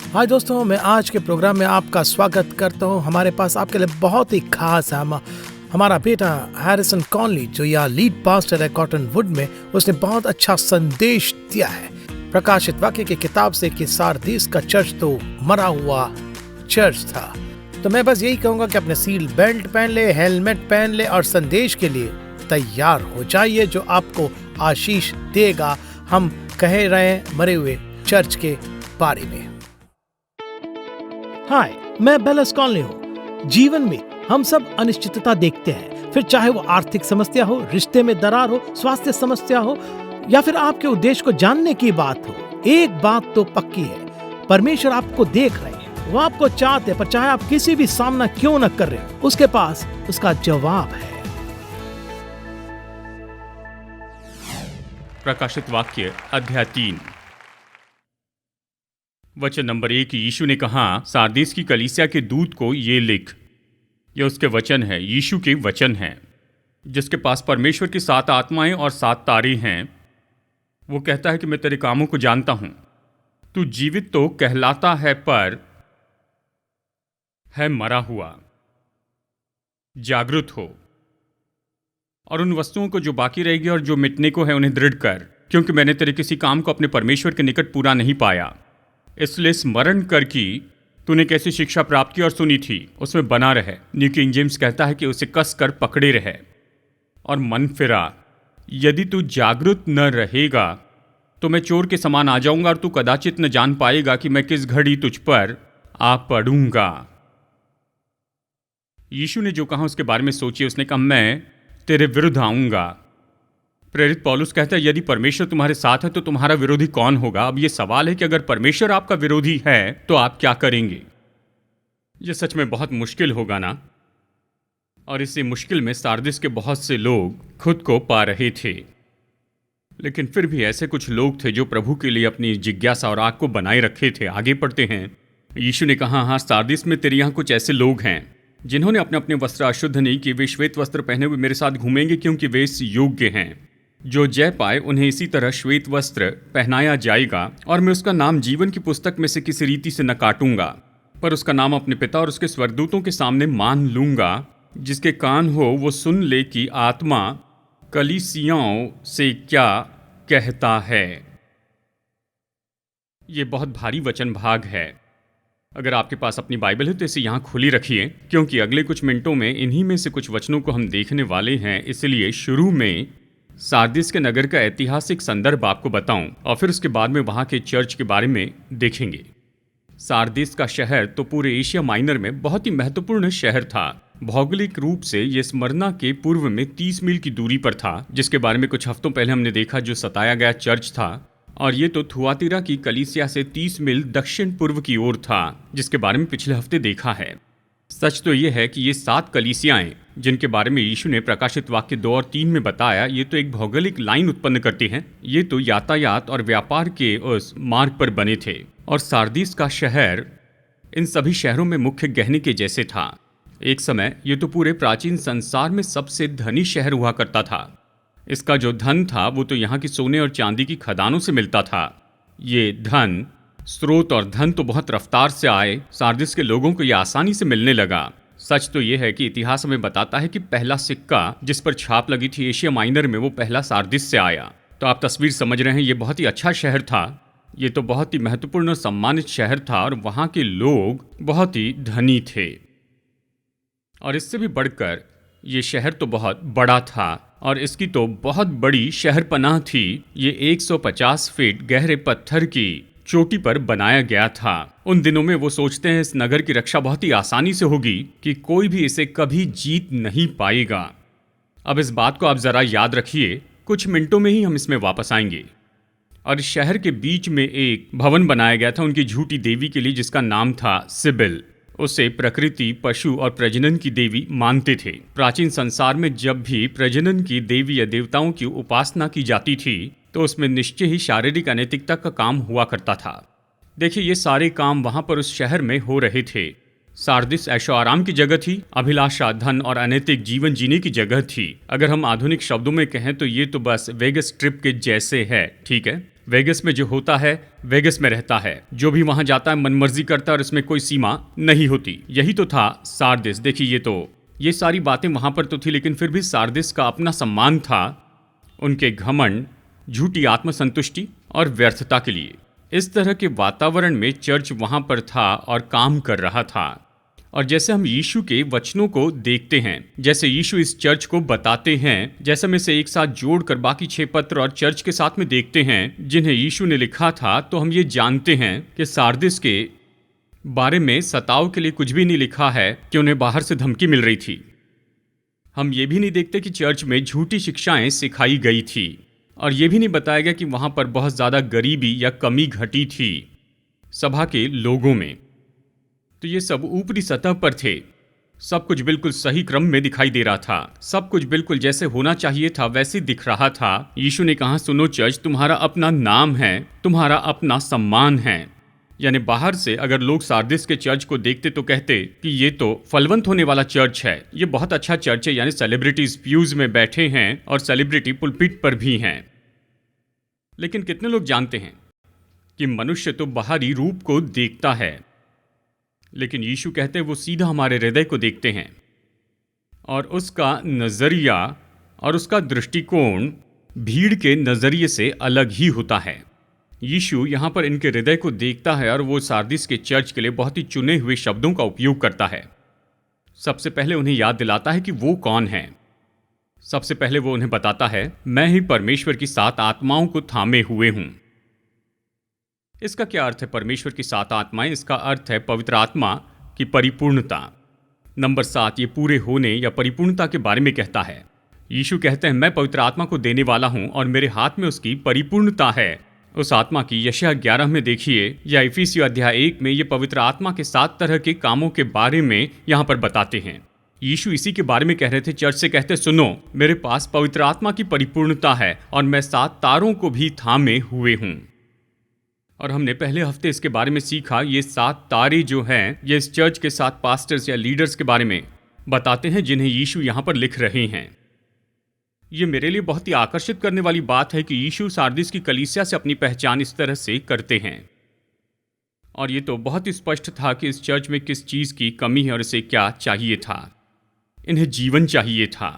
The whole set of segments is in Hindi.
हाय दोस्तों, मैं आज के प्रोग्राम में आपका स्वागत करता हूँ। हमारे पास आपके लिए बहुत ही खास है हमारा बेटा हैरिसन कॉनली, जो यहाँ लीड पास्टर है कॉटन वुड में। उसने बहुत अच्छा संदेश दिया है प्रकाशित वाक्य की किताब से कि सारदीस का चर्च तो मरा हुआ चर्च था। तो मैं बस यही कहूँगा कि अपने सील बेल्ट पहन ले, हेलमेट पहन ले और संदेश के लिए तैयार हो जाइए, जो आपको आशीष देगा। हम कह रहे हैं मरे हुए चर्च के बारे में। हाय, मैं बेलस कॉनली हूँ। जीवन में हम सब अनिश्चितता देखते हैं, फिर चाहे वो आर्थिक समस्या हो, रिश्ते में दरार हो, स्वास्थ्य समस्या हो या फिर आपके उद्देश्य को जानने की बात हो। एक बात तो पक्की है, परमेश्वर आपको देख रहे हैं, वो आपको चाहते हैं, पर चाहे आप किसी भी सामना क्यों न कर रहे हो, उसके पास उसका जवाब है। प्रकाशित वाक्य अध्याय 3 वचन नंबर 1। यीशु ने कहा, सारदीस की कलीसिया के दूत को ये लिख। ये उसके वचन है, यीशु के वचन हैं, जिसके पास परमेश्वर की 7 आत्माएं और 7 तारे हैं। वो कहता है कि मैं तेरे कामों को जानता हूं। तू जीवित तो कहलाता है, पर है मरा हुआ। जागृत हो और उन वस्तुओं को जो बाकी रहेगी और जो मिटने को है उन्हें दृढ़ कर, क्योंकि मैंने तेरे किसी काम को अपने परमेश्वर के निकट पूरा नहीं पाया। इसलिए स्मरण कर कि तूने कैसी शिक्षा प्राप्त की और सुनी थी, उसमें बना रहे। न्यू किंग जेम्स कहता है कि उसे कस कर पकड़े रहे और मन फिरा। यदि तू जागृत न रहेगा तो मैं चोर के समान आ जाऊंगा और तू कदाचित न जान पाएगा कि मैं किस घड़ी तुझ पर आ पड़ूंगा। यीशु ने जो कहा उसके बारे में सोचिए। उसने कहा, मैं तेरे विरुद्ध आऊंगा। प्रेरित पौलुस कहता है, यदि परमेश्वर तुम्हारे साथ है तो तुम्हारा विरोधी कौन होगा। अब यह सवाल है कि अगर परमेश्वर आपका विरोधी है तो आप क्या करेंगे। यह सच में बहुत मुश्किल होगा ना। और इसी मुश्किल में सारदीस के बहुत से लोग खुद को पा रहे थे, लेकिन फिर भी ऐसे कुछ लोग थे जो प्रभु के लिए अपनी जिज्ञासा और आग को बनाए रखे थे। आगे पढ़ते हैं। यीशु ने कहा, हाँ, सारदीस में तेरे यहाँ कुछ ऐसे लोग हैं जिन्होंने अपने अपने वस्त्र अशुद्ध नहीं किए। वे श्वेत वस्त्र पहने हुए मेरे साथ घूमेंगे, क्योंकि वे इस योग्य हैं। जो जय पाए उन्हें इसी तरह श्वेत वस्त्र पहनाया जाएगा, और मैं उसका नाम जीवन की पुस्तक में से किसी रीति से न काटूंगा, पर उसका नाम अपने पिता और उसके स्वर्गदूतों के सामने मान लूंगा। जिसके कान हो वो सुन ले कि आत्मा कलीसियाओं से क्या कहता है। ये बहुत भारी वचन भाग है। अगर आपके पास अपनी बाइबल है तो इसे यहाँ खुली रखिए, क्योंकि अगले कुछ मिनटों में इन्हीं में से कुछ वचनों को हम देखने वाले हैं। इसलिए शुरू में सारदीस के नगर का ऐतिहासिक संदर्भ आपको बताऊं और फिर उसके बाद में वहां के चर्च के बारे में देखेंगे। सारदीस का शहर तो पूरे एशिया माइनर में बहुत ही महत्वपूर्ण शहर था। भौगोलिक रूप से यह स्मरना के पूर्व में 30 मील की दूरी पर था, जिसके बारे में कुछ हफ्तों पहले हमने देखा, जो सताया गया चर्च था। और ये तो थुआतीरा की कलीसिया से 30 मील दक्षिण पूर्व की ओर था, जिसके बारे में पिछले हफ्ते देखा है। सच तो यह है कि ये 7 कलीसियाएं जिनके बारे में यीशु ने प्रकाशित वाक्य 2 और 3 में बताया, ये तो एक भौगोलिक लाइन उत्पन्न करती हैं। ये तो यातायात और व्यापार के उस मार्ग पर बने थे। और सारदीस का शहर इन सभी शहरों में मुख्य गहने के जैसे था। एक समय ये तो पूरे प्राचीन संसार में सबसे धनी शहर हुआ करता था। इसका जो धन था वो तो यहाँ की सोने और चांदी की खदानों से मिलता था। ये धन स्रोत और धन तो बहुत रफ्तार से आए। सारदीस के लोगों को यह आसानी से मिलने लगा। सच तो यह है कि इतिहास हमें बताता है कि पहला सिक्का जिस पर छाप लगी थी एशिया माइनर में, वो पहला सारदीस से आया। तो आप तस्वीर समझ रहे हैं, ये बहुत ही अच्छा शहर था। ये तो बहुत ही महत्वपूर्ण और सम्मानित शहर था, और वहाँ के लोग बहुत ही धनी थे। और इससे भी बढ़कर ये शहर तो बहुत बड़ा था, और इसकी तो बहुत बड़ी शहर पनाह थी। ये 150 फीट गहरे पत्थर की चोटी पर बनाया गया था। उन दिनों में वो सोचते हैं इस नगर की रक्षा बहुत ही आसानी से होगी, कि कोई भी इसे कभी जीत नहीं पाएगा। अब इस बात को आप जरा याद रखिए, कुछ मिनटों में ही हम इसमें वापस आएंगे। और इस शहर के बीच में एक भवन बनाया गया था उनकी झूठी देवी के लिए, जिसका नाम था सिबिल। उसे प्रकृति, पशु और प्रजनन की देवी मानते थे। प्राचीन संसार में जब भी प्रजनन की देवी या देवताओं की उपासना की जाती थी तो उसमें निश्चय ही शारीरिक अनैतिकता का काम हुआ करता था। देखिए, ये सारे काम वहां पर उस शहर में हो रहे थे। सारदीस ऐशो आराम की जगह थी, अभिलाषा, धन और अनैतिक जीवन जीने की जगह थी। अगर हम आधुनिक शब्दों में कहें तो ये तो बस वेगस ट्रिप के जैसे है, ठीक है। वेगस में जो होता है वेगस में रहता है, जो भी वहां जाता है मनमर्जी करता है और इसमें कोई सीमा नहीं होती। यही तो था सारदिस। देखिए ये सारी बातें वहां पर तो थी, लेकिन फिर भी सारदिस का अपना सम्मान था उनके घमंड, झूठी आत्मसंतुष्टि और व्यर्थता के लिए। इस तरह के वातावरण में चर्च वहां पर था और काम कर रहा था। और जैसे हम यीशु के वचनों को देखते हैं, जैसे यीशु इस चर्च को बताते हैं, जैसे हम इसे एक साथ जोड़कर बाकी 6 पत्र और चर्च के साथ में देखते हैं जिन्हें यीशु ने लिखा था, तो हम ये जानते हैं कि सारदिस के बारे में सताव के लिए कुछ भी नहीं लिखा है कि उन्हें बाहर से धमकी मिल रही थी। हम ये भी नहीं देखते कि चर्च में झूठी शिक्षाएं सिखाई गई थी, और ये भी नहीं बताया गया कि वहां पर बहुत ज्यादा गरीबी या कमी घटी थी सभा के लोगों में। तो ये सब ऊपरी सतह पर थे। सब कुछ बिल्कुल सही क्रम में दिखाई दे रहा था, सब कुछ बिल्कुल जैसे होना चाहिए था वैसे दिख रहा था। यीशु ने कहा, सुनो चर्च, तुम्हारा अपना नाम है, तुम्हारा अपना सम्मान है। यानी बाहर से अगर लोग सारदिस के चर्च को देखते तो कहते कि ये तो फलवंत होने वाला चर्च है, ये बहुत अच्छा चर्च है, यानी सेलिब्रिटीज प्यूज में बैठे हैं और सेलिब्रिटी पुलपिट पर भी हैं। लेकिन कितने लोग जानते हैं कि मनुष्य तो बाहरी रूप को देखता है, लेकिन यीशु कहते हैं वो सीधा हमारे हृदय को देखते हैं, और उसका नजरिया और उसका दृष्टिकोण भीड़ के नजरिए से अलग ही होता है। यीशु यहाँ पर इनके हृदय को देखता है और वो सारदिस के चर्च के लिए बहुत ही चुने हुए शब्दों का उपयोग करता है। सबसे पहले उन्हें याद दिलाता है कि वो कौन है। सबसे पहले वो उन्हें बताता है, मैं ही परमेश्वर की 7 आत्माओं को थामे हुए हूं। इसका क्या अर्थ है परमेश्वर की 7 आत्माएं? इसका अर्थ है पवित्र आत्मा की परिपूर्णता। नंबर 7 ये पूरे होने या परिपूर्णता के बारे में कहता है। यीशु कहते हैं, मैं पवित्र आत्मा को देने वाला हूं और मेरे हाथ में उसकी परिपूर्णता है। उस आत्मा की यशायाह 11 में देखिए, या इफिसियों अध्याय 1 में ये पवित्र आत्मा के 7 तरह के कामों के बारे में यहां पर बताते हैं। यीशु इसी के बारे में कह रहे थे। चर्च से कहते, सुनो, मेरे पास पवित्र आत्मा की परिपूर्णता है और मैं 7 तारों को भी थामे हुए हूं। और हमने पहले हफ्ते इसके बारे में सीखा। ये 7 तारे जो हैं, ये इस चर्च के 7 पास्टर्स या लीडर्स के बारे में बताते हैं जिन्हें यीशु यहां पर लिख रहे हैं। ये मेरे लिए बहुत ही आकर्षित करने वाली बात है कि यीशु सारदिस की कलीसिया से अपनी पहचान इस तरह से करते हैं। और ये तो बहुत ही स्पष्ट था कि इस चर्च में किस चीज की कमी है और इसे क्या चाहिए था। इन्हें जीवन चाहिए था,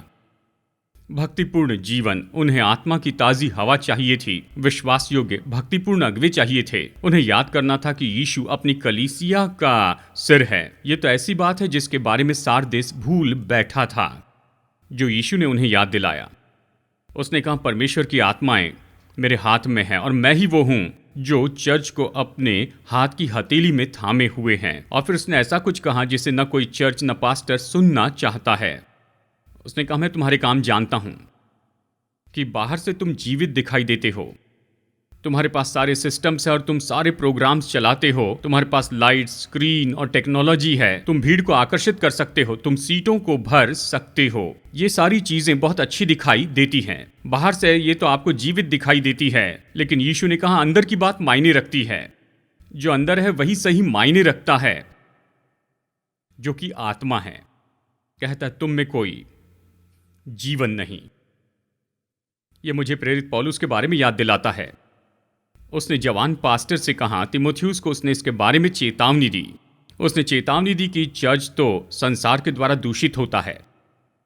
भक्तिपूर्ण जीवन। उन्हें आत्मा की ताजी हवा चाहिए थी, विश्वास योग्य भक्तिपूर्ण अगुवे चाहिए थे। उन्हें याद करना था कि यीशु अपनी कलीसिया का सिर है। ये तो ऐसी बात है जिसके बारे में सारदिस भूल बैठा था, जो यीशु ने उन्हें याद दिलाया। उसने कहा, परमेश्वर की आत्माएं मेरे हाथ में है और मैं ही वो हूं जो चर्च को अपने हाथ की हथेली में थामे हुए हैं। और फिर उसने ऐसा कुछ कहा जिसे न कोई चर्च न पास्टर सुनना चाहता है। उसने कहा, मैं तुम्हारे काम जानता हूं कि बाहर से तुम जीवित दिखाई देते हो, तुम्हारे पास सारे सिस्टम्स है और तुम सारे प्रोग्राम्स चलाते हो, तुम्हारे पास लाइट, स्क्रीन और टेक्नोलॉजी है, तुम भीड़ को आकर्षित कर सकते हो, तुम सीटों को भर सकते हो। ये सारी चीजें बहुत अच्छी दिखाई देती हैं। बाहर से ये तो आपको जीवित दिखाई देती है, लेकिन यीशु ने कहा अंदर की बात मायने रखती है। जो अंदर है वही सही मायने रखता है, जो कि आत्मा है। कहता है, तुम में कोई जीवन नहीं। यह मुझे प्रेरित पौलुस के बारे में याद दिलाता है। उसने जवान पास्टर से कहा, तिमोथियुस को उसने इसके बारे में चेतावनी दी। उसने चेतावनी दी कि चर्च तो संसार के द्वारा दूषित होता है।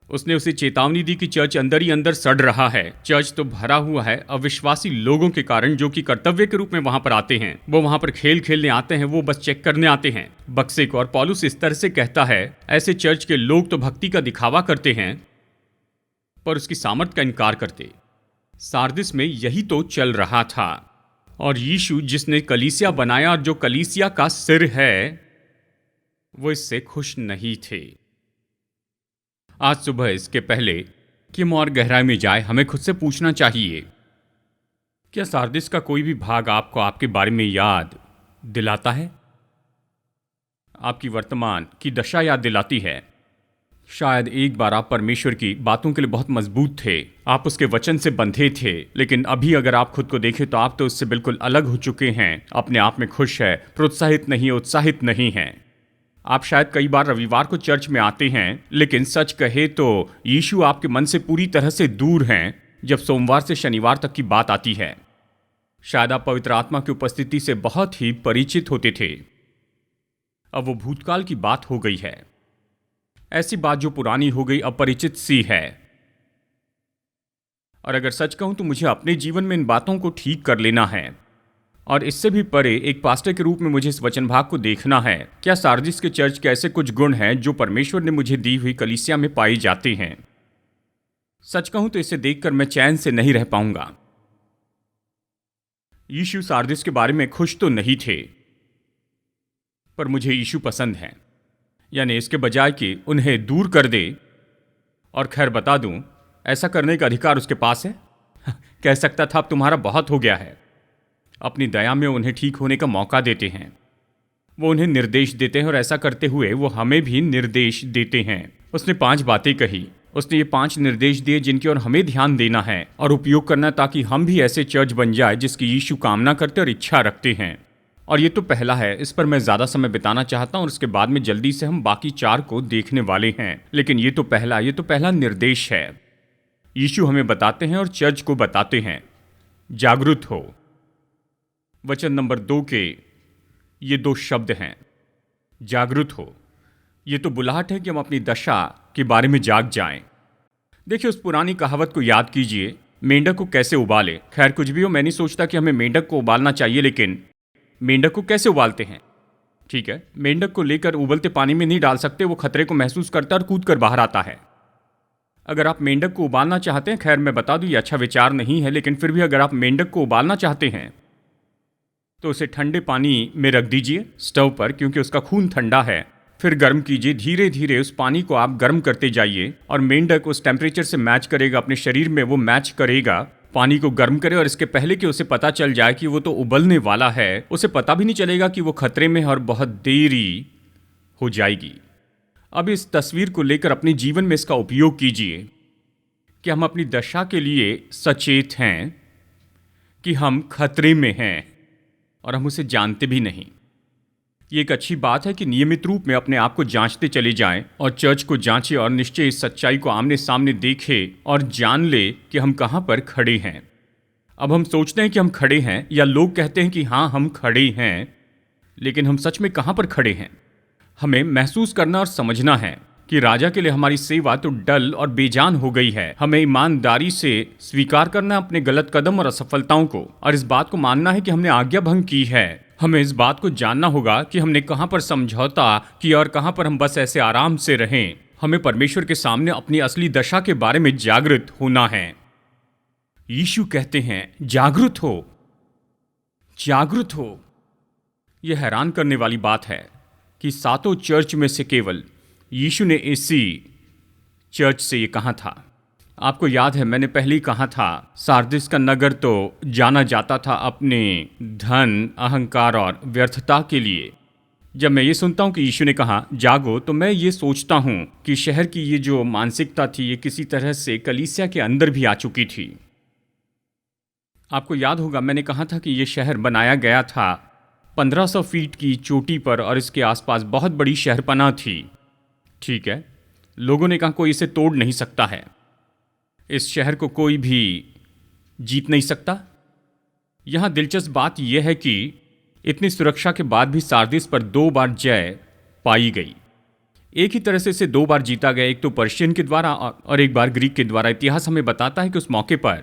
उसने उसे चेतावनी दी कि चर्च अंदर ही अंदर सड़ रहा है। चर्च तो भरा हुआ है अविश्वासी लोगों के कारण, जो कि कर्तव्य के रूप में वहां पर आते हैं। वो वहां पर खेल खेलने आते हैं, वो बस चेक करने आते हैं बक्से को। और पौलुस इस तरह से कहता है, ऐसे चर्च के लोग तो भक्ति का दिखावा करते हैं पर उसकी सामर्थ्य का इनकार करते। सारदिस में यही तो चल रहा था। और यीशु जिसने कलीसिया बनाया और जो कलीसिया का सिर है, वो इससे खुश नहीं थे। आज सुबह इसके पहले कि हम और गहराई में जाए, हमें खुद से पूछना चाहिए, क्या सारदिस का कोई भी भाग आपको आपके बारे में याद दिलाता है? आपकी वर्तमान की दशा याद दिलाती है? शायद एक बार आप परमेश्वर की बातों के लिए बहुत मजबूत थे, आप उसके वचन से बंधे थे, लेकिन अभी अगर आप खुद को देखें तो आप तो उससे बिल्कुल अलग हो चुके हैं। अपने आप में खुश है, प्रोत्साहित नहीं, उत्साहित नहीं हैं। आप शायद कई बार रविवार को चर्च में आते हैं, लेकिन सच कहे तो यीशु आपके मन से पूरी तरह से दूर हैं जब सोमवार से शनिवार तक की बात आती है। शायद आप पवित्र आत्मा की उपस्थिति से बहुत ही परिचित होते थे। अब वो भूतकाल की बात हो गई है, ऐसी बात जो पुरानी हो गई, अपरिचित सी है। और अगर सच कहूं तो मुझे अपने जीवन में इन बातों को ठीक कर लेना है, और इससे भी परे एक पास्टर के रूप में मुझे इस वचन भाग को देखना है। क्या सार्दिस के चर्च के ऐसे कुछ गुण हैं जो परमेश्वर ने मुझे दी हुई कलीसिया में पाए जाते हैं? सच कहूं तो इसे देखकर मैं चैन से नहीं रह पाऊंगा। यीशु सार्दिस के बारे में खुश तो नहीं थे, पर मुझे यीशु पसंद है, यानी इसके बजाय कि उन्हें दूर कर दे। और खैर बता दूं, ऐसा करने का अधिकार उसके पास है। कह सकता था अब तुम्हारा बहुत हो गया है। अपनी दया में उन्हें ठीक होने का मौका देते हैं। वो उन्हें निर्देश देते हैं और ऐसा करते हुए वो हमें भी निर्देश देते हैं। उसने 5 बातें कही। उसने ये 5 निर्देश दिए जिनकी ओर हमें ध्यान देना है और उपयोग करना, ताकि हम भी ऐसे चर्च बन जाए जिसकी यीशु कामना करते और इच्छा रखते हैं। और ये तो पहला है, इस पर मैं ज़्यादा समय बिताना चाहता हूँ और उसके बाद में जल्दी से हम बाकी 4 को देखने वाले हैं। लेकिन ये तो पहला निर्देश है। यीशु हमें बताते हैं और चर्च को बताते हैं, जागरूक हो। वचन नंबर 2 के ये 2 शब्द हैं, जागरूक हो। ये तो बुलाहट है कि हम अपनी दशा के बारे में जाग जाएं। देखिए, उस पुरानी कहावत को याद कीजिए, मेंढक को कैसे उबाले। खैर कुछ भी हो, मैं नहीं सोचता कि हमें मेंढक को उबालना चाहिए, लेकिन मेंढक को कैसे उबालते हैं? ठीक है, मेंढक को लेकर उबलते पानी में नहीं डाल सकते, वो खतरे को महसूस करता है और कूद कर बाहर आता है। अगर आप मेंढक को उबालना चाहते हैं, खैर मैं बता दूं ये अच्छा विचार नहीं है, लेकिन फिर भी अगर आप मेंढक को उबालना चाहते हैं तो उसे ठंडे पानी में रख दीजिए स्टोव पर, क्योंकि उसका खून ठंडा है। फिर गर्म कीजिए, धीरे धीरे उस पानी को आप गर्म करते जाइए और मेंढक उस टेम्परेचर से मैच करेगा, अपने शरीर में वो मैच करेगा। पानी को गर्म करे और इसके पहले कि उसे पता चल जाए कि वो तो उबलने वाला है, उसे पता भी नहीं चलेगा कि वो खतरे में है और बहुत देरी हो जाएगी। अब इस तस्वीर को लेकर अपने जीवन में इसका उपयोग कीजिए कि हम अपनी दशा के लिए सचेत हैं कि हम खतरे में हैं और हम उसे जानते भी नहीं। ये एक अच्छी बात है कि नियमित रूप में अपने आप को जांचते चले जाएं और चर्च को जांचें और निश्चय इस सच्चाई को आमने सामने देखें और जान ले कि हम कहां पर खड़े हैं। अब हम सोचते हैं कि हम खड़े हैं, या लोग कहते हैं कि हाँ हम खड़े हैं, लेकिन हम सच में कहां पर खड़े हैं? हमें महसूस करना और समझना है कि राजा के लिए हमारी सेवा तो डल और बेजान हो गई है। हमें ईमानदारी से स्वीकार करना अपने गलत कदम और असफलताओं को, और इस बात को मानना है कि हमने आज्ञा भंग की है। हमें इस बात को जानना होगा कि हमने कहां पर समझौता किया और कहां पर हम बस ऐसे आराम से रहें। हमें परमेश्वर के सामने अपनी असली दशा के बारे में जागृत होना है। यीशु कहते हैं जागृत हो, जागृत हो। यह हैरान करने वाली बात है कि 7 चर्च में से केवल यीशु ने इसी चर्च से ये कहा था। आपको याद है, मैंने पहले ही कहा था, सार्दिस का नगर तो जाना जाता था अपने धन, अहंकार और व्यर्थता के लिए। जब मैं ये सुनता हूँ कि यीशु ने कहा जागो, तो मैं ये सोचता हूँ कि शहर की ये जो मानसिकता थी, ये किसी तरह से कलीसिया के अंदर भी आ चुकी थी। आपको याद होगा, मैंने कहा था कि ये शहर बनाया गया था 1500 फीट की चोटी पर और इसके आसपास बहुत बड़ी शहरपनाह थी। ठीक है, लोगों ने कहा कोई इसे तोड़ नहीं सकता है, इस शहर को कोई भी जीत नहीं सकता। यहां दिलचस्प बात यह है कि इतनी सुरक्षा के बाद भी सार्दिस पर 2 बार जय पाई गई। एक ही तरह से इसे 2 बार जीता गया, एक तो पर्शियन के द्वारा और एक बार ग्रीक के द्वारा। इतिहास हमें बताता है कि उस मौके पर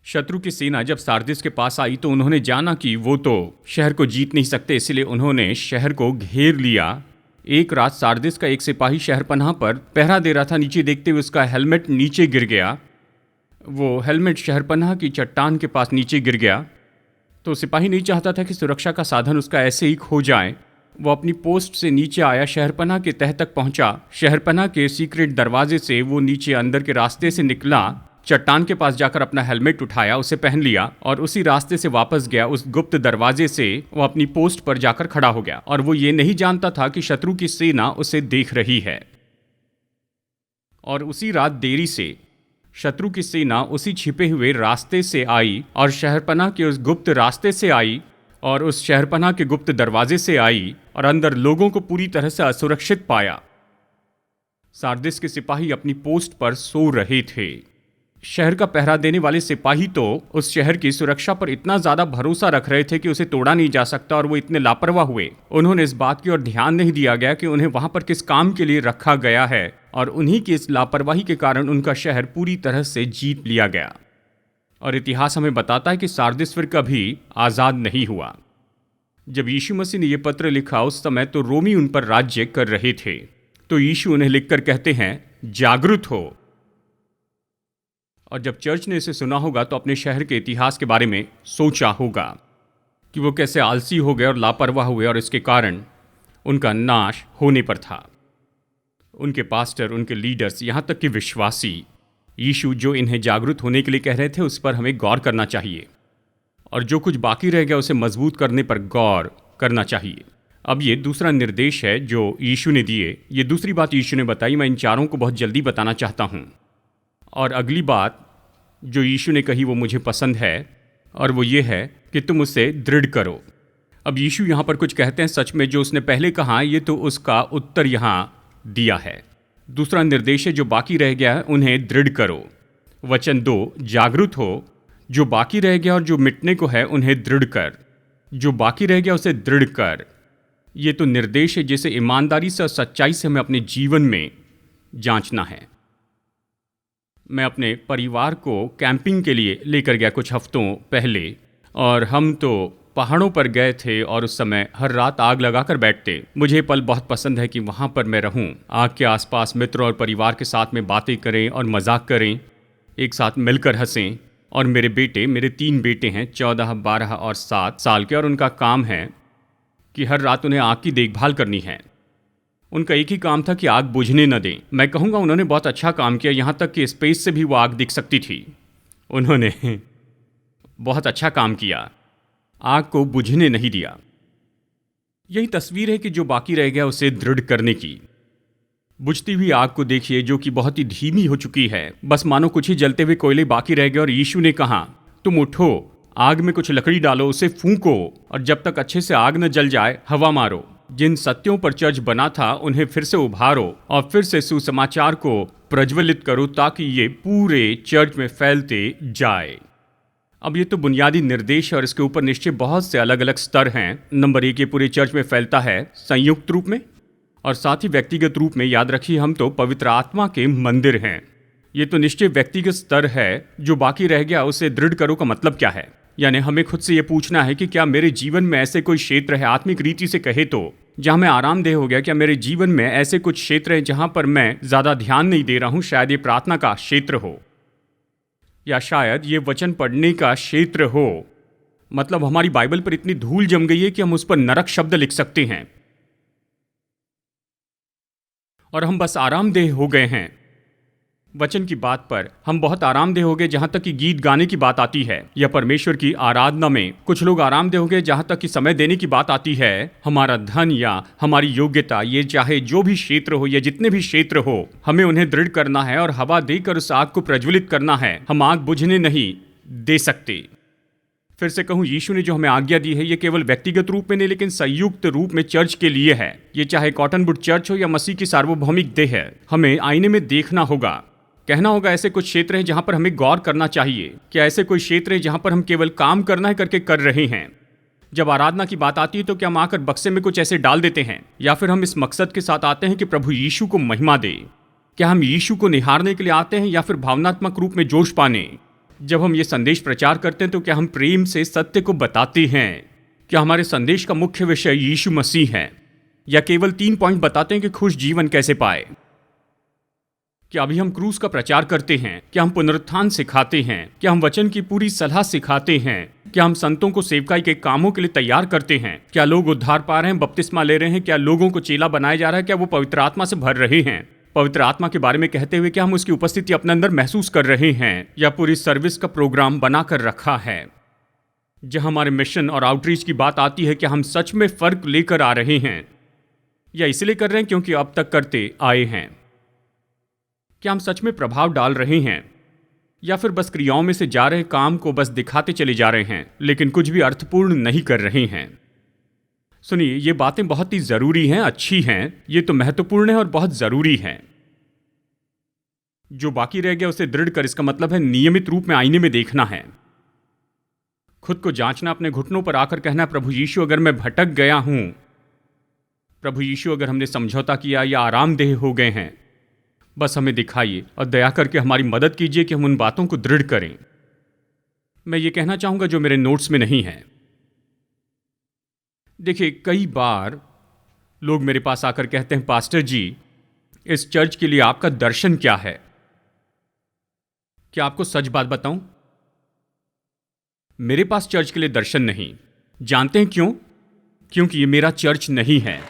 शत्रु की सेना जब सार्दिस के पास आई तो उन्होंने जाना कि वो तो शहर को जीत नहीं सकते, इसलिए उन्होंने शहर को घेर लिया। एक रात सार्दिस का एक सिपाही शहरपनाह पर पहरा दे रहा था। नीचे देखते हुए उसका हेलमेट नीचे गिर गया। वो हेलमेट शहरपनाह की चट्टान के पास नीचे गिर गया। तो सिपाही नहीं चाहता था कि सुरक्षा का साधन उसका ऐसे ही खो जाए। वो अपनी पोस्ट से नीचे आया, शहरपनाह के तह तक पहुंचा। शहरपनाह के सीक्रेट दरवाजे से वो नीचे अंदर के रास्ते से निकला, चट्टान के पास जाकर अपना हेलमेट उठाया, उसे पहन लिया और उसी रास्ते से वापस गया। उस गुप्त दरवाजे से वो अपनी पोस्ट पर जाकर खड़ा हो गया और वो ये नहीं जानता था कि शत्रु की सेना उसे देख रही है। और उसी रात देरी से शत्रु की सेना उसी छिपे हुए रास्ते से आई और शहरपनाह के उस गुप्त रास्ते से आई और उस शहरपनाह के गुप्त दरवाजे से आई और अंदर लोगों को पूरी तरह से असुरक्षित पाया। सार्दिस के सिपाही अपनी पोस्ट पर सो रहे थे। शहर का पहरा देने वाले सिपाही तो उस शहर की सुरक्षा पर इतना ज्यादा भरोसा रख रहे थे कि उसे तोड़ा नहीं जा सकता, और वो इतने लापरवाह हुए। उन्होंने इस बात की ओर ध्यान नहीं दिया गया कि उन्हें वहां पर किस काम के लिए रखा गया है, और उन्हीं की इस लापरवाही के कारण उनका शहर पूरी तरह से जीत लिया गया। और इतिहास हमें बताता है कि सारदिस फिर कभी आजाद नहीं हुआ। जब यीशु मसीह ने यह पत्र लिखा उस समय तो रोमी उन पर राज्य कर रहे थे। तो यीशु उन्हें लिखकर कहते हैं, जागरूक हो। और जब चर्च ने इसे सुना होगा तो अपने शहर के इतिहास के बारे में सोचा होगा कि वो कैसे आलसी हो गए और लापरवाह हुए, और इसके कारण उनका नाश होने पर था। उनके पास्टर, उनके लीडर्स, यहाँ तक कि विश्वासी, यीशु जो इन्हें जागरूक होने के लिए कह रहे थे उस पर हमें गौर करना चाहिए, और जो कुछ बाकी रह गया उसे मजबूत करने पर गौर करना चाहिए। अब ये दूसरा निर्देश है जो यीशु ने दिए। ये दूसरी बात यीशु ने बताई। मैं इन चारों को बहुत जल्दी बताना चाहता हूँ। और अगली बात जो यीशु ने कही वो मुझे पसंद है, और वो ये है कि तुम उसे दृढ़ करो। अब यीशु यहाँ पर कुछ कहते हैं सच में जो उसने पहले कहा, ये तो उसका उत्तर यहाँ दिया है। दूसरा निर्देश है जो बाकी रह गया है उन्हें दृढ़ करो। वचन 2, जागरूक हो। जो बाकी रह गया और जो मिटने को है उन्हें दृढ़ कर। जो बाकी रह गया उसे दृढ़ कर। ये तो निर्देश है जिसे ईमानदारी से और सच्चाई से हमें अपने जीवन में जांचना है। मैं अपने परिवार को कैंपिंग के लिए लेकर गया कुछ हफ्तों पहले, और हम तो पहाड़ों पर गए थे और उस समय हर रात आग लगाकर बैठते। मुझे ये पल बहुत पसंद है कि वहाँ पर मैं रहूँ, आग के आसपास मित्रों और परिवार के साथ में बातें करें और मजाक करें, एक साथ मिलकर हंसें। और मेरे 3 बेटे हैं, 14, 12 और 7 साल के, और उनका काम है कि हर रात उन्हें आग की देखभाल करनी है। उनका एक ही काम था कि आग बुझने न दें। मैं कहूँगा उन्होंने बहुत अच्छा काम किया, यहाँ तक कि स्पेस से भी वो आग दिख सकती थी। उन्होंने बहुत अच्छा काम किया, आग को बुझने नहीं दिया। यही तस्वीर है कि जो बाकी रह गया उसे दृढ़ करने की। बुझती हुई आग को देखिए जो कि बहुत ही धीमी हो चुकी है, बस मानो कुछ ही जलते हुए कोयले बाकी रह गए। और यीशु ने कहा, तुम उठो, आग में कुछ लकड़ी डालो, उसे फूंको, और जब तक अच्छे से आग न जल जाए हवा मारो। जिन सत्यों पर चर्च बना था उन्हें फिर से उभारो और फिर से सुसमाचार को प्रज्वलित करो ताकि ये पूरे चर्च में फैलते जाए। अब ये तो बुनियादी निर्देश है और इसके ऊपर निश्चय बहुत से अलग अलग स्तर हैं। नंबर 1, ये पूरे चर्च में फैलता है संयुक्त रूप में और साथ ही व्यक्तिगत रूप में। याद रखिए, हम तो पवित्र आत्मा के मंदिर हैं। ये तो निश्चय व्यक्तिगत स्तर है। जो बाकी रह गया उसे दृढ़ करो का मतलब क्या है? यानी हमें खुद से ये पूछना है कि क्या मेरे जीवन में ऐसे कोई क्षेत्र है, आत्मिक रीति से कहे तो, जहां मैं आरामदेह हो गया? क्या मेरे जीवन में ऐसे कुछ क्षेत्र हैं जहां पर मैं ज्यादा ध्यान नहीं दे रहा हूं? शायद ये प्रार्थना का क्षेत्र हो, या शायद ये वचन पढ़ने का क्षेत्र हो। मतलब हमारी बाइबल पर इतनी धूल जम गई है कि हम उस पर नरक शब्द लिख सकते हैं और हम बस आरामदेह हो गए हैं। वचन की बात पर हम बहुत आरामदेह हो गए जहां तक कि गीत गाने की बात आती है, या परमेश्वर की आराधना में कुछ लोग आरामदेह हो गए जहां तक कि समय देने की बात आती है। हमारा धन या हमारी योग्यता, ये चाहे जो भी क्षेत्र हो या जितने भी क्षेत्र हो, हमें उन्हें दृढ़ करना है और हवा देकर उस आग को प्रज्वलित करना है। हम आग बुझने नहीं दे सकते। फिर से कहूं, यीशु ने जो हमें आज्ञा दी है ये केवल व्यक्तिगत रूप में नहीं लेकिन संयुक्त रूप में चर्च के लिए है। ये चाहे कॉटनवुड चर्च हो या मसीह की सार्वभौमिक देह है। हमें आईने में देखना होगा, कहना होगा ऐसे कुछ क्षेत्र हैं जहां पर हमें गौर करना चाहिए। क्या ऐसे कोई क्षेत्र है जहां पर हम केवल काम करना है करके कर रहे हैं? जब आराधना की बात आती है तो क्या हम आकर बक्से में कुछ ऐसे डाल देते हैं, या फिर हम इस मकसद के साथ आते हैं कि प्रभु यीशु को महिमा दे? क्या हम यीशु को निहारने के लिए आते हैं या फिर भावनात्मक रूप में जोश पाने? जब हम ये संदेश प्रचार करते हैं तो क्या हम प्रेम से सत्य को बताते हैं? क्या हमारे संदेश का मुख्य विषय यीशु मसीह है, या केवल 3 पॉइंट बताते हैं कि खुश जीवन कैसे पाए? क्या अभी हम क्रूस का प्रचार करते हैं? क्या हम पुनरुत्थान सिखाते हैं? क्या हम वचन की पूरी सलाह सिखाते हैं? क्या हम संतों को सेवकाई के कामों के लिए तैयार करते हैं? क्या लोग उद्धार पा रहे हैं, बपतिस्मा ले रहे हैं? क्या लोगों को चेला बनाया जा रहा है? क्या वो पवित्र आत्मा से भर रहे हैं? पवित्र आत्मा के बारे में कहते हुए क्या हम उसकी उपस्थिति अपने अंदर महसूस कर रहे हैं, या पूरी सर्विस का प्रोग्राम बनाकर रखा है? जहां हमारे मिशन और आउटरीच की बात आती है, क्या हम सच में फर्क लेकर आ रहे हैं, या इसलिए कर रहे हैं क्योंकि अब तक करते आए हैं? क्या हम सच में प्रभाव डाल रहे हैं, या फिर बस क्रियाओं में से जा रहे काम को बस दिखाते चले जा रहे हैं लेकिन कुछ भी अर्थपूर्ण नहीं कर रहे हैं? सुनिए, ये बातें बहुत ही जरूरी हैं, अच्छी हैं, ये तो महत्वपूर्ण है और बहुत जरूरी हैं। जो बाकी रह गया उसे दृढ़ कर, इसका मतलब है नियमित रूप में आईने में देखना है, खुद को जांचना, अपने घुटनों पर आकर कहना, प्रभु यीशु अगर मैं भटक गया हूं, प्रभु यीशु अगर हमने समझौता किया या आरामदेह हो गए हैं, बस हमें दिखाइए और दया करके हमारी मदद कीजिए कि हम उन बातों को दृढ़ करें। मैं ये कहना चाहूंगा जो मेरे नोट्स में नहीं है। देखिए, कई बार लोग मेरे पास आकर कहते हैं, पास्टर जी, इस चर्च के लिए आपका दर्शन क्या है? क्या आपको सच बात बताऊं? मेरे पास चर्च के लिए दर्शन नहीं। जानते हैं क्यों? क्योंकि ये मेरा चर्च नहीं है।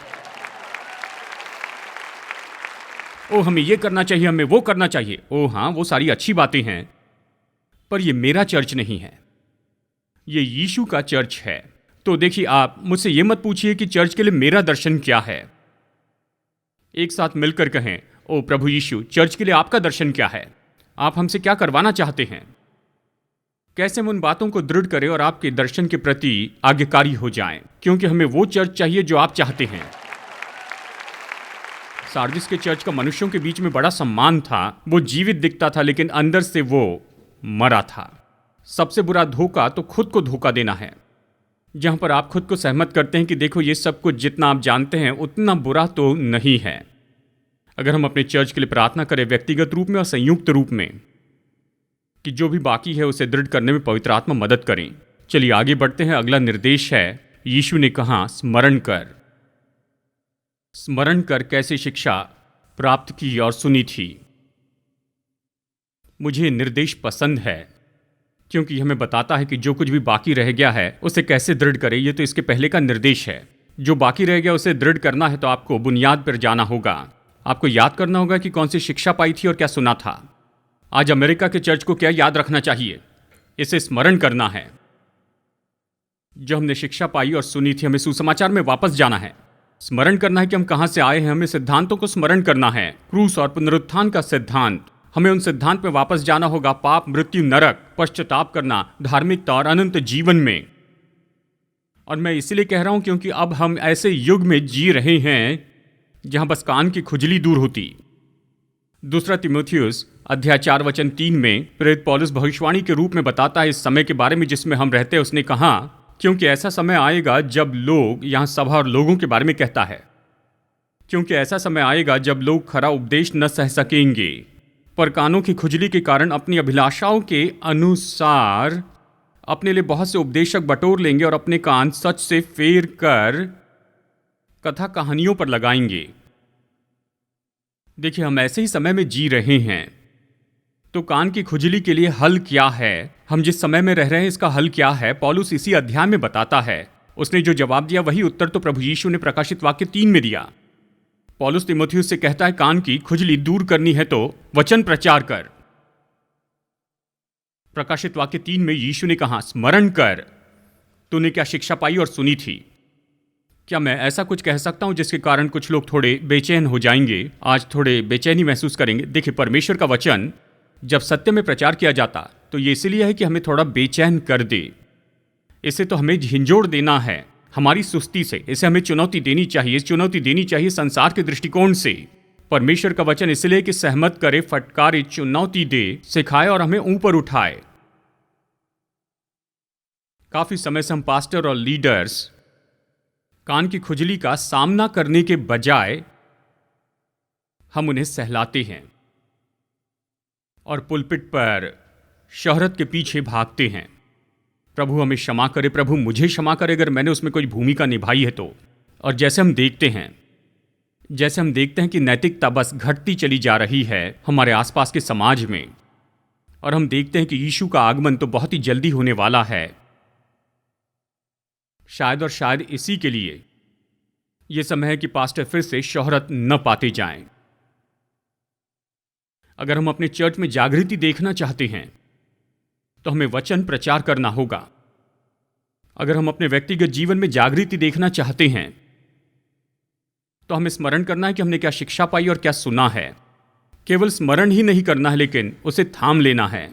ओ, हमें ये करना चाहिए, हमें वो करना चाहिए। ओ हां, वो सारी अच्छी बातें हैं, पर ये मेरा चर्च नहीं है, ये यीशु का चर्च है। तो देखिए, आप मुझसे ये मत पूछिए कि चर्च के लिए मेरा दर्शन क्या है। एक साथ मिलकर कहें, ओ प्रभु यीशु, चर्च के लिए आपका दर्शन क्या है? आप हमसे क्या करवाना चाहते हैं? कैसे हम उन बातों को दृढ़ करें और आपके दर्शन के प्रति आज्ञाकारी हो जाएं, क्योंकि हमें वो चर्च चाहिए जो आप चाहते हैं। सार्दिस के चर्च का मनुष्यों के बीच में बड़ा सम्मान था, वो जीवित दिखता था, लेकिन अंदर से वो मरा था। सबसे बुरा धोखा तो खुद को धोखा देना है, जहां पर आप खुद को सहमत करते हैं कि देखो, ये सब कुछ जितना आप जानते हैं उतना बुरा तो नहीं है। अगर हम अपने चर्च के लिए प्रार्थना करें, व्यक्तिगत रूप में और संयुक्त रूप में, कि जो भी बाकी है उसे दृढ़ करने में पवित्र आत्मा मदद करें। चलिए आगे बढ़ते हैं। अगला निर्देश है, यीशु ने कहा, स्मरण कर। स्मरण कर कैसे शिक्षा प्राप्त की और सुनी थी। मुझे निर्देश पसंद है, क्योंकि हमें बताता है कि जो कुछ भी बाकी रह गया है उसे कैसे दृढ़ करें। ये तो इसके पहले का निर्देश है। जो बाकी रह गया उसे दृढ़ करना है तो आपको बुनियाद पर जाना होगा। आपको याद करना होगा कि कौन सी शिक्षा पाई थी और क्या सुना था। आज अमेरिका के चर्च को क्या याद रखना चाहिए? इसे स्मरण करना है। जो हमने शिक्षा पाई और सुनी थी, हमें सुसमाचार में वापस जाना है। स्मरण करना है कि हम कहां से आए हैं। हमें सिद्धांतों को स्मरण करना है। क्रूस और पुनरुत्थान का सिद्धांत, हमें उन सिद्धांत में वापस जाना होगा। पाप, मृत्यु, नरक, पश्चाताप करना, धार्मिकता और अनंत जीवन में। और मैं इसलिए कह रहा हूं क्योंकि अब हम ऐसे युग में जी रहे हैं जहां बस कान की खुजली दूर होती। दूसरा तीमुथियुस अध्याय 4:3 में प्रेरित पौलुस भविष्यवाणी के रूप में बताता है इस समय के बारे में जिसमें हम रहते हैं। उसने कहा, क्योंकि ऐसा समय आएगा जब लोग, यहां सभा और लोगों के बारे में कहता है, क्योंकि ऐसा समय आएगा जब लोग खरा उपदेश न सह सकेंगे, पर कानों की खुजली के कारण अपनी अभिलाषाओं के अनुसार अपने लिए बहुत से उपदेशक बटोर लेंगे और अपने कान सच से फेर कर कथा कहानियों पर लगाएंगे। देखिए, हम ऐसे ही समय में जी रहे हैं। तो कान की खुजली के लिए हल क्या है? हम जिस समय में रह रहे हैं इसका हल क्या है? पौलुस इसी अध्याय में बताता है। उसने जो जवाब दिया वही उत्तर तो प्रभु यीशु ने प्रकाशित वाक्य 3 में दिया। पौलुस तीमुथियुस से कहता है, कान की खुजली दूर करनी है तो वचन प्रचार कर। प्रकाशित वाक्य 3 में यीशु ने कहा, स्मरण कर, तूने क्या शिक्षा पाई और सुनी थी। क्या मैं ऐसा कुछ कह सकता हूं जिसके कारण कुछ लोग थोड़े बेचैन हो जाएंगे, आज थोड़े बेचैनी महसूस करेंगे? देखिए, परमेश्वर का वचन जब सत्य में प्रचार किया जाता तो ये इसलिए है कि हमें थोड़ा बेचैन कर दे। इसे तो हमें झिंझोड़ देना है हमारी सुस्ती से। इसे हमें चुनौती देनी चाहिए। चुनौती देनी चाहिए संसार के दृष्टिकोण से। परमेश्वर का वचन इसलिए कि सहमत करे, फटकारे, चुनौती दे, सिखाए और हमें ऊपर उठाए। काफी समय से हम पास्टर और लीडर्स कान की खुजली का सामना करने के बजाय हम उन्हें सहलाते हैं और पुलपिट पर शोहरत के पीछे भागते हैं। प्रभु हमें क्षमा करे, प्रभु मुझे क्षमा करे अगर मैंने उसमें कोई भूमिका निभाई है तो। और जैसे हम देखते हैं कि नैतिकता बस घटती चली जा रही है हमारे आसपास के समाज में, और हम देखते हैं कि यीशु का आगमन तो बहुत ही जल्दी होने वाला है। शायद इसी के लिए यह समय है कि पास्टर फिर से शोहरत न पाते जाएं। अगर हम अपने चर्च में जागृति देखना चाहते हैं तो हमें वचन प्रचार करना होगा। अगर हम अपने व्यक्तिगत जीवन में जागृति देखना चाहते हैं तो हमें स्मरण करना है कि हमने क्या शिक्षा पाई और क्या सुना है। केवल स्मरण ही नहीं करना है, लेकिन उसे थाम लेना है,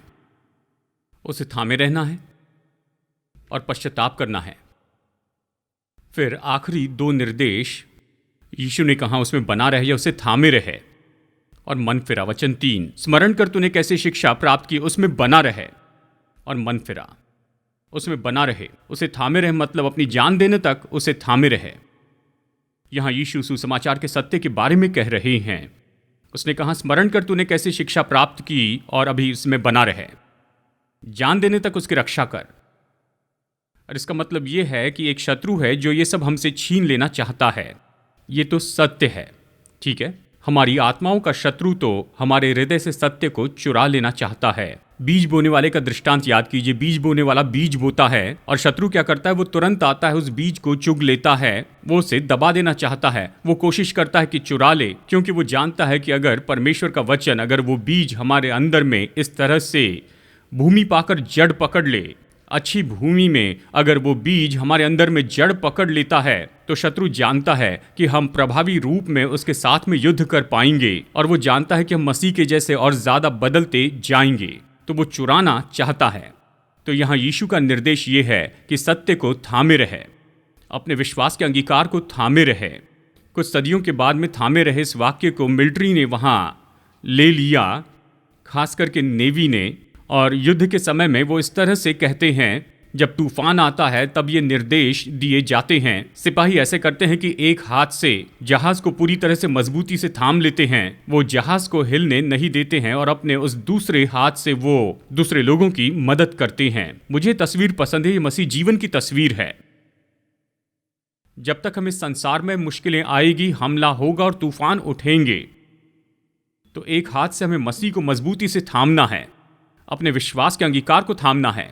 उसे थामे रहना है और पश्चाताप करना है। फिर आखिरी 2 निर्देश यीशु ने कहा उसमें बना रहे या उसे थामे रहे। और मन फिरा। वचन 3, स्मरण कर तूने कैसे शिक्षा प्राप्त की, उसमें बना रहे। और मन फिरा, उसमें बना रहे, उसे थामे रहे, मतलब अपनी जान देने तक उसे थामे रहे। यहां यीशु सुसमाचार के सत्य के बारे में कह रहे हैं। उसने कहा स्मरण कर तूने कैसे शिक्षा प्राप्त की और अभी इसमें बना रहे, जान देने तक उसकी रक्षा कर। और इसका मतलब यह है कि एक शत्रु है जो ये सब हमसे छीन लेना चाहता है। ये तो सत्य है, ठीक है। हमारी आत्माओं का शत्रु तो हमारे हृदय से सत्य को चुरा लेना चाहता है। बीज बोने वाले का दृष्टांत याद कीजिए। बीज बोने वाला बीज बोता है और शत्रु क्या करता है, वो तुरंत आता है, उस बीज को चुग लेता है, वो उसे दबा देना चाहता है, वो कोशिश करता है कि चुरा ले, क्योंकि वो जानता है कि अगर परमेश्वर का वचन, अगर वो बीज हमारे अंदर में इस तरह से भूमि पाकर जड़ पकड़ ले, अच्छी भूमि में अगर वो बीज हमारे अंदर में जड़ पकड़ लेता है, तो शत्रु जानता है कि हम प्रभावी रूप में उसके साथ में युद्ध कर पाएंगे, और वो जानता है कि हम मसीह के जैसे और ज्यादा बदलते जाएंगे, तो वो चुराना चाहता है। तो यहाँ यीशु का निर्देश ये है कि सत्य को थामे रहे, अपने विश्वास के अंगीकार को थामे रहे। कुछ सदियों के बाद में थामे रहे इस वाक्य को मिलिट्री ने वहाँ ले लिया, खास करके नेवी ने, और युद्ध के समय में वो इस तरह से कहते हैं, जब तूफान आता है तब ये निर्देश दिए जाते हैं। सिपाही ऐसे करते हैं कि एक हाथ से जहाज को पूरी तरह से मजबूती से थाम लेते हैं, वो जहाज को हिलने नहीं देते हैं, और अपने उस दूसरे हाथ से वो दूसरे लोगों की मदद करते हैं। मुझे तस्वीर पसंद है, ये मसीह जीवन की तस्वीर है। जब तक हम इस संसार में मुश्किलें आएगी, हमला होगा और तूफान उठेंगे, तो एक हाथ से हमें मसीह को मजबूती से थामना है, अपने विश्वास के अंगीकार को थामना है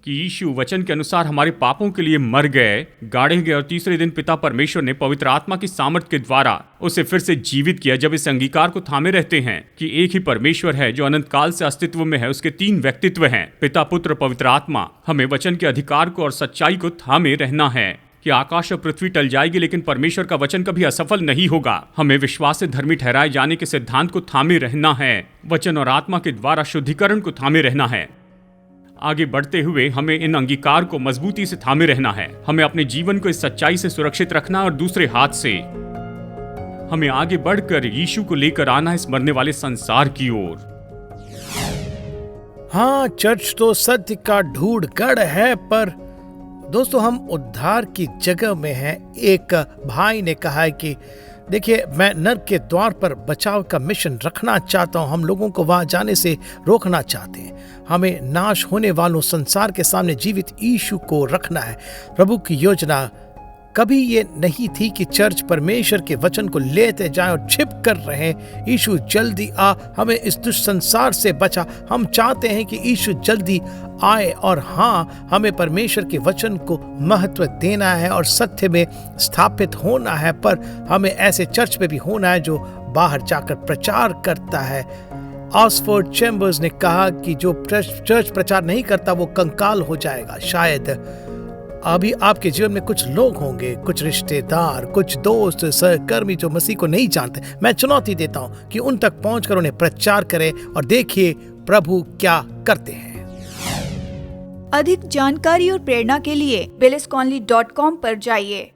कि यीशु वचन के अनुसार हमारे पापों के लिए मर गए, गाड़े गए, और तीसरे दिन पिता परमेश्वर ने पवित्र आत्मा की सामर्थ के द्वारा उसे फिर से जीवित किया। जब इस अंगीकार को थामे रहते हैं कि एक ही परमेश्वर है जो अनंत काल से अस्तित्व में है, उसके 3 व्यक्तित्व हैं, पिता, पुत्र, पवित्र आत्मा, हमें वचन के अधिकार को और सच्चाई को थामे रहना है कि आकाश और पृथ्वी टल जाएगी, लेकिन परमेश्वर का वचन कभी असफल नहीं होगा। हमें विश्वास से धर्मी ठहराए जाने के सिद्धांत को थामे रहना है, वचन और आत्मा के द्वारा शुद्धिकरण को थामे रहना है। आगे बढ़ते हुए हमें इन अंगीकार को मजबूती से थामे रहना है। हमें अपने जीवन को इस सच्चाई से सुरक्षित रखना, और दूसरे हाथ से हमें आगे बढ़कर यीशु को लेकर आना है इस मरने वाले संसार की ओर। हाँ, चर्च तो सत्य का ढूंढगढ़ है, पर दोस्तों हम उद्धार की जगह में हैं। एक भाई ने कहा है कि देखिए, मैं नर्क के द्वार पर बचाव का मिशन रखना चाहता हूँ, हम लोगों को वहां जाने से रोकना चाहते हैं। हमें नाश होने वालों संसार के सामने जीवित यीशु को रखना है। प्रभु की योजना कभी ये नहीं थी कि चर्च परमेश्वर के वचन को लेते जाए और छिप कर रहे। यीशु जल्दी आ, हमें इस दुष्ट संसार से बचा। हम चाहते हैं कि यीशु जल्दी आए, और हाँ, हमें परमेश्वर के वचन को महत्व देना है और सत्य में स्थापित होना है, पर हमें ऐसे चर्च पे भी होना है जो बाहर जाकर प्रचार करता है। ऑक्सफोर्ड चैम्बर्स ने कहा कि जो चर्च प्रचार नहीं करता वो कंकाल हो जाएगा। शायद अभी आपके जीवन में कुछ लोग होंगे, कुछ रिश्तेदार, कुछ दोस्त, सहकर्मी जो मसीह को नहीं जानते। मैं चुनौती देता हूं कि उन तक पहुंचकर उन्हें प्रचार करें और देखिए प्रभु क्या करते हैं। अधिक जानकारी और प्रेरणा के लिए BillysConley.com पर जाइए।